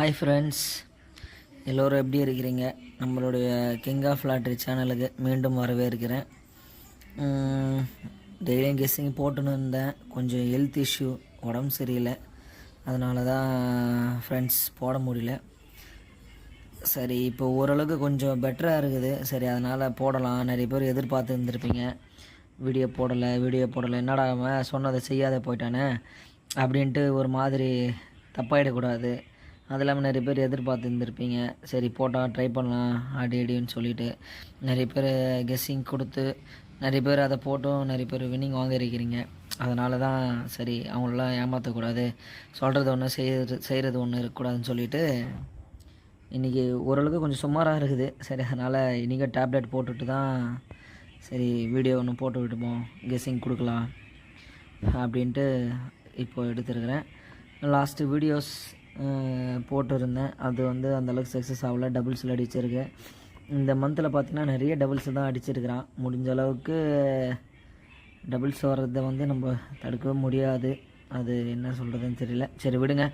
Hi friends, எல்லோரும் எப்படி இருக்கிறீங்க? நம்மளுடைய கிங் ஆஃப் லாட்ரி சேனலுக்கு மீண்டும் வரவேற்கிறேன். டெய்லியும் கெஸ்ஸிங் போட்டுன்னு இருந்தேன். கொஞ்சம் ஹெல்த் இஷ்யூ, உடம்பு சரியில்லை, அதனால தான் ஃப்ரெண்ட்ஸ் போட முடியல. சரி, இப்போ ஓரளவுக்கு கொஞ்சம் பெட்டராக இருக்குது. சரி, அதனால் போடலாம். நிறைய பேர் எதிர்பார்த்து இருந்திருப்பீங்க, வீடியோ போடலை என்னடா அவன் சொன்னதை செய்யாத போயிட்டானே அப்படின்ட்டு ஒரு மாதிரி தப்பாயிடக்கூடாது. அது இல்லாமல் நிறைய பேர் எதிர்பார்த்து இருந்திருப்பீங்க. சரி, போட்டால் ட்ரை பண்ணலாம் அடின்னு சொல்லிவிட்டு நிறைய பேர் கெஸ்ஸிங் கொடுத்து நிறைய பேர் அதை போட்டும் நிறைய பேர் வின்னிங் வாங்கியிருக்கிறீங்க. அதனால தான் சரி, அவங்களெலாம் ஏமாற்றக்கூடாது, சொல்கிறது ஒன்று செய்கிறது ஒன்று இருக்கக்கூடாதுன்னு சொல்லிவிட்டு இன்றைக்கி ஓரளவுக்கு கொஞ்சம் சுமாராக இருக்குது. சரி, அதனால் இன்றைக்கி டேப்லெட் போட்டுட்டு தான் சரி வீடியோ ஒன்று போட்டு விட்டுப்போம், கெஸ்ஸிங் கொடுக்கலாம் அப்படின்ட்டு இப்போது எடுத்துருக்கிறேன். லாஸ்ட்டு வீடியோஸ் போட்டிருந்தேன், அது அந்தளவுக்கு சக்ஸஸ் ஆகலை, டபுள்ஸில் அடிச்சிருக்கேன். இந்த மந்தில் பார்த்திங்கன்னா நிறைய டபுள்ஸ் தான் அடிச்சிருக்கிறான். முடிஞ்ச அளவுக்கு டபுள்ஸ் வர்றதை நம்ம தடுக்கவே முடியாது. அது என்ன சொல்கிறதுன்னு தெரியல. சரி விடுங்க,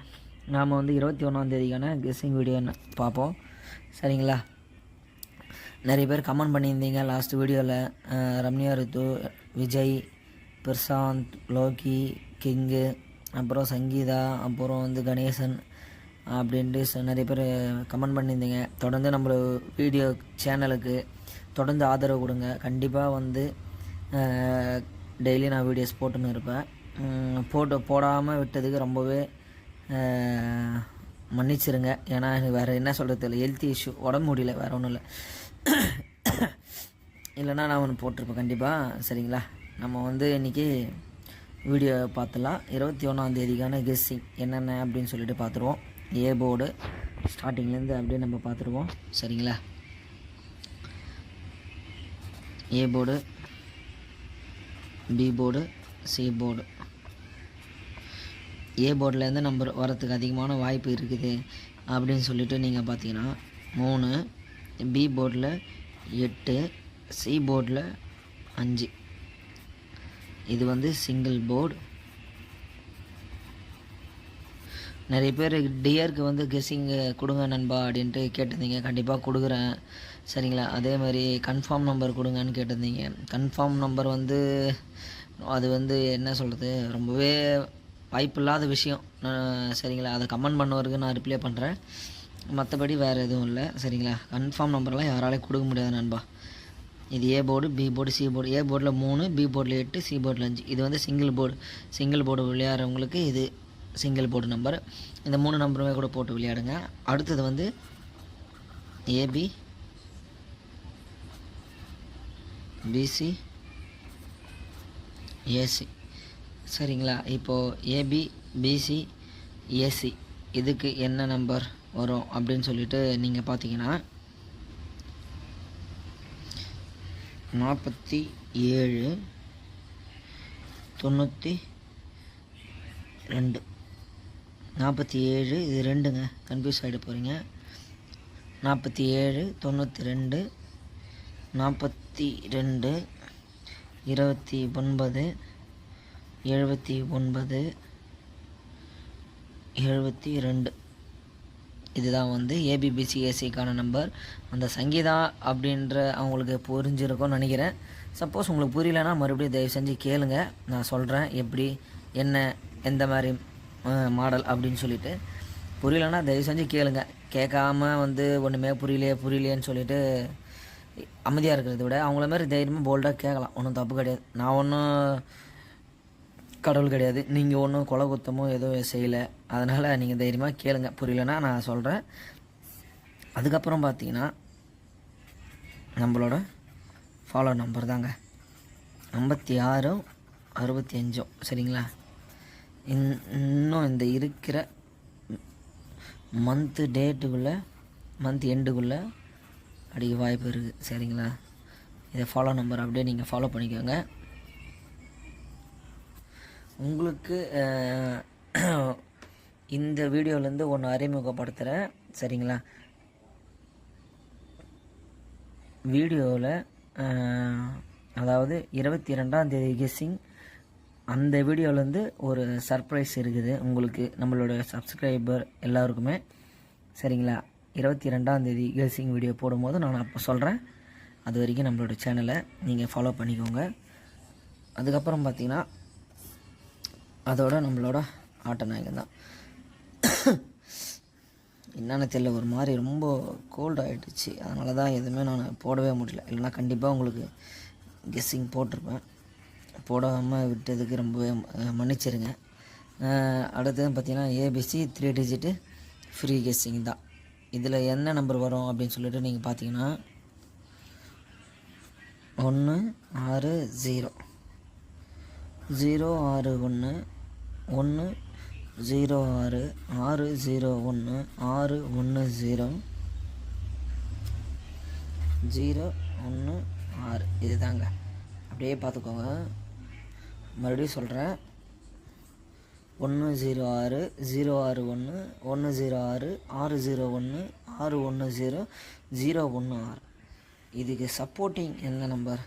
நாம் 21ஆந்தேதிக்கான கெஸ்ஸிங் வீடியோ பார்ப்போம், சரிங்களா? நிறைய பேர் கமெண்ட் பண்ணியிருந்தீங்க லாஸ்ட் வீடியோவில். ரம்யா ரித்து, விஜய், பிரசாந்த், லோகி, கிங்கு, அப்புறம் சங்கீதா, அப்புறம் கணேசன் அப்படின்ட்டு நிறைய பேர் கமெண்ட் பண்ணியிருந்தீங்க. தொடர்ந்து நம்ம வீடியோ சேனலுக்கு தொடர்ந்து ஆதரவு கொடுங்க. கண்டிப்பாக டெய்லி நான் வீடியோஸ் போட்டுன்னு இருப்பேன். போடாமல் விட்டதுக்கு ரொம்பவே மன்னிச்சிருங்க. ஏன்னா எனக்கு வேறு என்ன சொல்கிறது இல்லை, ஹெல்த் இஷ்யூ, உடம்பு முடியல, வேறு ஒன்றும் இல்லை. இல்லைன்னா நான் ஒன்று போட்டிருப்பேன் கண்டிப்பாக, சரிங்களா? நம்ம இன்றைக்கி வீடியோ பார்த்துலாம். 21ஆந்தேதிக்கான கெஸ்ஸிங் என்னென்ன அப்படின்னு சொல்லிட்டு பார்த்துருவோம். ஏ போர்டு ஸ்டார்டிங்லேருந்து அப்படியே நம்ம பார்த்துருவோம், சரிங்களா? A board, B board, C board. A போர்டிலேருந்து நம்பர் வரத்துக்கு அதிகமான வாய்ப்பு இருக்குது அப்படின்னு சொல்லிட்டு நீங்கள் பார்த்தீங்கன்னா 3, பி போர்டில் 8, சி போர்டில் 5. இது சிங்கிள் போர்டு. நிறைய பேர் டியருக்கு கெஸ்ஸிங் கொடுங்க நண்பா அப்படின்ட்டு கேட்டிருந்தீங்க. கண்டிப்பாக கொடுக்குறேன், சரிங்களா? அதே மாதிரி கன்ஃபார்ம் நம்பர் கொடுங்கன்னு கேட்டிருந்தீங்க. கன்ஃபார்ம் நம்பர் அது என்ன சொல்கிறது, ரொம்பவே வாய்ப்பில்லாத விஷயம், சரிங்களா? அதை கமெண்ட் பண்ணவருக்கு நான் ரிப்ளை பண்ணுறேன், மற்றபடி வேறு எதுவும் இல்லை, சரிங்களா? கன்ஃபார்ம் நம்பர்லாம் யாராலையும் கொடுக்க முடியாது நண்பா. இது A board, B board, C board. A போர்டில் 3, பி போர்டில் 8, சி போர்டில் 5. இது சிங்கிள் போர்டு விளையாடுறவங்களுக்கு இது சிங்கிள் போர்டு நம்பர். இந்த 3 நம்பருமே கூட போட்டு விளையாடுங்க. அடுத்தது ஏபி, பிசி, ஏசி, சரிங்களா? இப்போது ஏபி, பிசி, ஏசி இதுக்கு என்ன நம்பர் வரும் அப்படின்னு சொல்லிட்டு நீங்கள் பார்த்தீங்கன்னா 47, 92. 47 இது 2ங்க, கன்ஃபியூஸ் ஆகிட போகிறீங்க. 47, 92, 42, 29, 79, 72. இதுதான் ஏபிபிசிஎஸ்சிக்கான நம்பர். அந்த சங்கீதா அப்படின்ற அவங்களுக்கு புரிஞ்சிருக்கும்னு நினைக்கிறேன். சப்போஸ் உங்களுக்கு புரியலன்னா மறுபடியும் தயவு செஞ்சு கேளுங்க, நான் சொல்கிறேன் எப்படி என்ன எந்த மாதிரி மாடல் அப்படின்னு சொல்லிட்டு. புரியலன்னா தயவு செஞ்சு கேளுங்க. கேட்காம ஒன்றுமே புரியலையேன்னு சொல்லிட்டு அமைதியாக இருக்கிறத விட அவங்கள மாதிரி தைரியமாக போல்டாக கேட்கலாம், ஒன்றும் தப்பு கிடையாது. நான் ஒன்றும் கடவுள் கிடையாது, நீங்கள் ஒன்றும் கொலை குத்தமோ எதுவும் செய்யலை, அதனால் நீங்கள் தைரியமாக கேளுங்க. புரியலன்னா நான் சொல்கிறேன். அதுக்கப்புறம் பார்த்தீங்கன்னா நம்மளோட ஃபாலோ நம்பர் தாங்க 56, 65, சரிங்களா? இன்னும் இந்த இருக்கிற மந்த் எண்டுக்குள்ளே அடிக்க வாய்ப்பு இருக்குது, சரிங்களா? இதை ஃபாலோ நம்பர் அப்படியே நீங்கள் ஃபாலோ பண்ணிக்கோங்க. உங்களுக்கு இந்த வீடியோலேருந்து ஒன்று அறிமுகப்படுத்துகிறேன், சரிங்களா? வீடியோவில் அதாவது 22ஆந்தேதி கெஸ்ஸிங், அந்த வீடியோவிலேருந்து ஒரு சர்ப்ரைஸ் இருக்குது உங்களுக்கு, நம்மளோட சப்ஸ்கிரைபர் எல்லாருக்குமே. சரிங்களா. 22ஆம் தேதி கெஸ்ஸிங் வீடியோ போடும்போது நான் அப்போ சொல்கிறேன். அது வரைக்கும் நம்மளோட சேனலை நீங்கள் ஃபாலோ பண்ணிக்கோங்க. அதுக்கப்புறம் பார்த்திங்கன்னா அதோட நம்மளோட ஆட்ட நாயகன் தான். என்னென்னு தெரியல, ஒரு மாதிரி ரொம்ப கோல்டு ஆகிடுச்சு. அதனால தான் எதுவுமே நான் போடவே முடியல. இல்லைனா கண்டிப்பாக உங்களுக்கு கெஸ்ஸிங் போட்டிருப்பேன். போடாமல் விட்டதுக்கு ரொம்பவே மன்னிச்சிருங்க. அடுத்தது பார்த்திங்கன்னா ஏபிசி 3 டிஜிட்டு ஃப்ரீ கெஸ்ஸிங் தான். இதில் என்ன நம்பர் வரும் அப்படின்னு சொல்லிட்டு நீங்கள் பார்த்தீங்கன்னா 160 061 106 601 610 016 இது தாங்க. அப்படியே பார்த்துக்கோங்க. மறுபடியும் சொல்கிறேன், 106 061 106 601 610 016. இதுக்கு சப்போர்ட்டிங் என்ன நம்பர்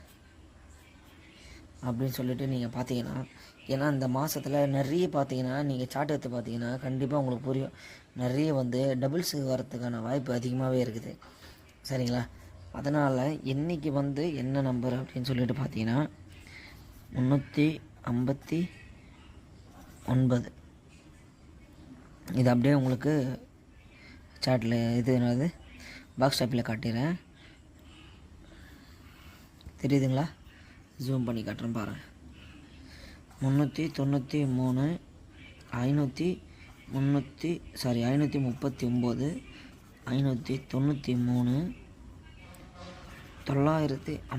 அப்படின்னு சொல்லிட்டு நீங்கள் பார்த்தீங்கன்னா, ஏன்னா இந்த மாதத்தில் நிறைய பார்த்தீங்கன்னா நீங்கள் சார்ட் எடுத்து பார்த்தீங்கன்னா கண்டிப்பாக உங்களுக்கு புரியும். நிறைய டபுள்ஸு வரத்துக்கான வாய்ப்பு அதிகமாகவே இருக்குது. சரிங்களா. அதனால் இன்றைக்கி என்ன நம்பர் அப்படின்னு சொல்லிட்டு பார்த்தீங்கன்னா 359. இது அப்படியே உங்களுக்கு சார்ட்டில் என்னது பாக்ஸ் டைப்பில் காட்டிடுறேன். தெரியுதுங்களா? ஜூம் பண்ணி காட்டுறேன் பாருங்கள். 393 539 593 953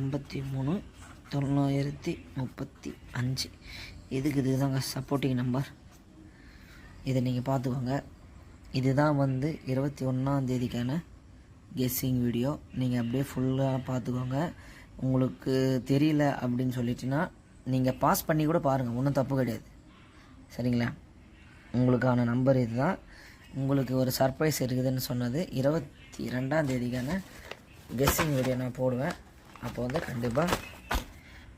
935. இதுக்கு தாங்க சப்போர்ட்டிங் நம்பர். இதை நீங்கள் பார்த்துக்கோங்க. இதுதான் 21ஆம் தேதிக்கான கெஸ்ஸிங் வீடியோ. நீங்கள் அப்படியே ஃபுல்லாக பார்த்துக்கோங்க. உங்களுக்கு தெரியல அப்படின்னு சொல்லிட்டுன்னா நீங்கள் பாஸ் பண்ணி கூட பாருங்கள், ஒன்றும் தப்பு கிடையாது. சரிங்களா. உங்களுக்கான நம்பர் இது தான். உங்களுக்கு ஒரு சர்ப்ரைஸ் இருக்குதுன்னு சொன்னது 22ஆம் தேதிக்கான கெஸ்ஸிங் வீடியோ நான் போடுவேன். அப்போ கண்டிப்பாக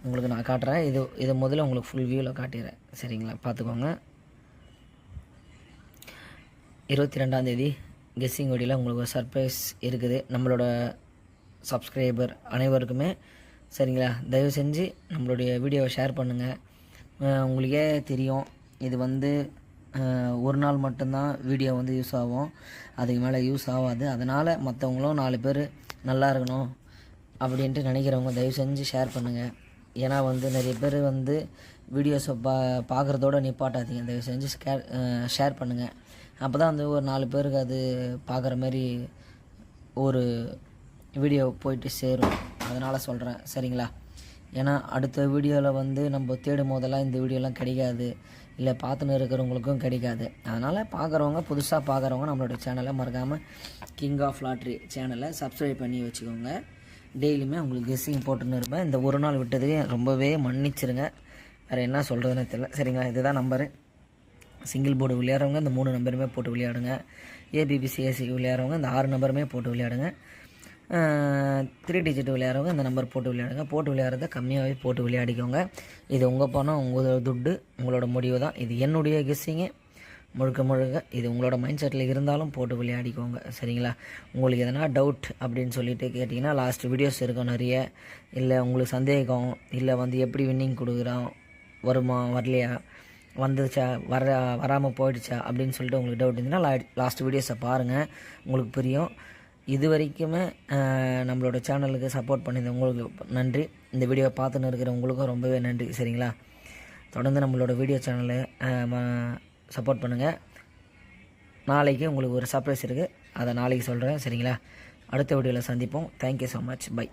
உங்களுக்கு நான் காட்டுறேன். இது முதல்ல உங்களுக்கு ஃபுல் வியூவில் காட்டிடுறேன். சரிங்களா. பார்த்துக்கோங்க. 22ஆம் தேதி கெஸ்ஸிங் வீடியோவில் உங்களுக்கு ஒரு சர்ப்ரைஸ் இருக்குது நம்மளோட சப்ஸ்கிரைபர் அனைவருக்குமே. சரிங்களா. தயவு செஞ்சு நம்மளுடைய வீடியோவை ஷேர் பண்ணுங்கள். உங்களுக்கே தெரியும், இது ஒரு நாள் மட்டும்தான் வீடியோ யூஸ் ஆகும், அதுக்கு மேலே யூஸ் ஆகாது. அதனால் மற்றவங்களும் 4 பேர் நல்லா இருக்கணும் அப்படின்ட்டு நினைக்கிறவங்க தயவு செஞ்சு ஷேர் பண்ணுங்கள். ஏன்னா நிறைய பேர் வீடியோஸை பார்க்குறதோட நிப்பாட்டாதீங்க. தயவு செஞ்சு ஷேர் பண்ணுங்கள். அப்போ தான் ஒரு 4 பேருக்கு அது பார்க்குற மாதிரி ஒரு வீடியோ போயிட்டு சேரும். அதனால் சொல்கிறேன். சரிங்களா. ஏன்னா அடுத்த வீடியோவில் நம்ம தேடும் போதெல்லாம் இந்த வீடியோலாம் கிடைக்காது, இல்லை பார்த்துன்னு இருக்கிறவங்களுக்கும் கிடைக்காது. அதனால் பார்க்குறவங்க, புதுசாக பார்க்குறவங்க நம்மளோட சேனலை மறக்காமல் கிங் ஆஃப் லாட்ரி சேனலை சப்ஸ்கிரைப் பண்ணி வச்சுக்கோங்க. டெய்லியுமே உங்களுக்கு கெஸ்ஸிங் போட்டுன்னு இருப்பேன். இந்த ஒரு நாள் விட்டதுக்கு ரொம்பவே மன்னிச்சிருங்க. வேறு என்ன சொல்கிறதுன்னு தெரியல. சரிங்களா. இதுதான் நம்பரு. சிங்கிள் போர்டு விளையாடுறவங்க இந்த 3 நம்பருமே போட்டு விளையாடுங்க. ஏபிபிசிஎஸ்சிக்கு விளையாடுறவங்க இந்த 6 நம்பருமே போட்டு விளையாடுங்க. 3 டிஜிட் விளையாடுறவங்க இந்த நம்பர் போட்டு விளையாடுங்க. போட்டு விளையாடுறத கம்மியாகவே போட்டு விளையாடிக்கோங்க. இது உங்கள் பணம், உங்களோட துட்டு, உங்களோட முடிவு தான். இது என்னுடைய கெஸ்ஸிங்கு முழுக்க. இது உங்களோட மைண்ட் செட்டில் இருந்தாலும் போட்டு விளையாடிக்கோங்க. சரிங்களா. உங்களுக்கு எதனா டவுட் அப்படின்னு சொல்லிட்டு கேட்டிங்கன்னா லாஸ்ட் வீடியோஸ் இருக்கும் நிறைய. இல்லை உங்களுக்கு சந்தேகம், இல்லை எப்படி வின்னிங் கொடுக்குறோம், வருமா வரலையா, வந்துச்சா வராமல் போயிடுச்சா அப்படின்னு சொல்லிட்டு உங்களுக்கு டவுட் இருந்துச்சுன்னா லாஸ்ட் வீடியோஸை பாருங்கள், உங்களுக்கு புரியும். இது வரைக்குமே நம்மளோட சேனலுக்கு சப்போர்ட் பண்ணியிருந்த உங்களுக்கு நன்றி. இந்த வீடியோவை பார்த்துன்னு இருக்கிற உங்களுக்கும் ரொம்பவே நன்றி. சரிங்களா. தொடர்ந்து நம்மளோட வீடியோ சேனலை சப்போர்ட் பண்ணுங்கள். நாளைக்கு உங்களுக்கு ஒரு சர்ப்ரைஸ் இருக்குது, அதை நாளைக்கு சொல்கிறேன். சரிங்களா. அடுத்த வீடியோவில் சந்திப்போம். Thank you so much. பை.